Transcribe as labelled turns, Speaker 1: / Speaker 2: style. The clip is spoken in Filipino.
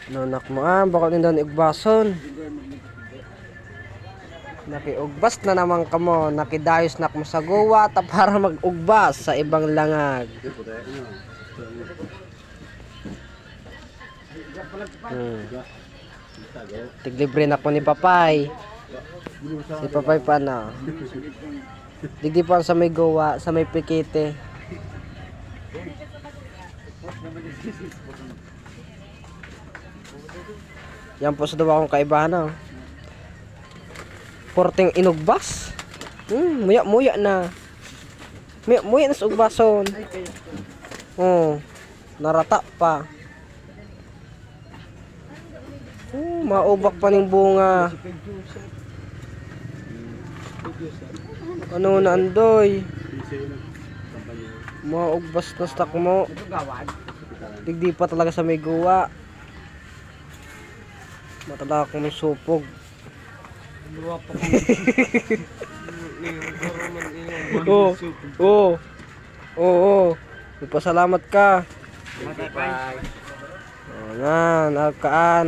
Speaker 1: Nanak mo baka nindang igbason. Nakiugbas na naman kamo, nakidayos na mo sa gowa ta para mag-ugbas sa ibang langag. Tiglibre na po ni Papay. Si Papay pa na. Digdi pa sa may gowa, sa may pikite. Yan po sa dawa kong kaibahan. Porting inugbas. Muya na. Muya na sa ugbason. Narata pa. Maubak pa ning bunga. Ano na andoy? Maugbas na stock mo. Digdi pa talaga sa may guwa. Matala ko may supog. Oo. Magpasalamat ka. Nga, nagkaan.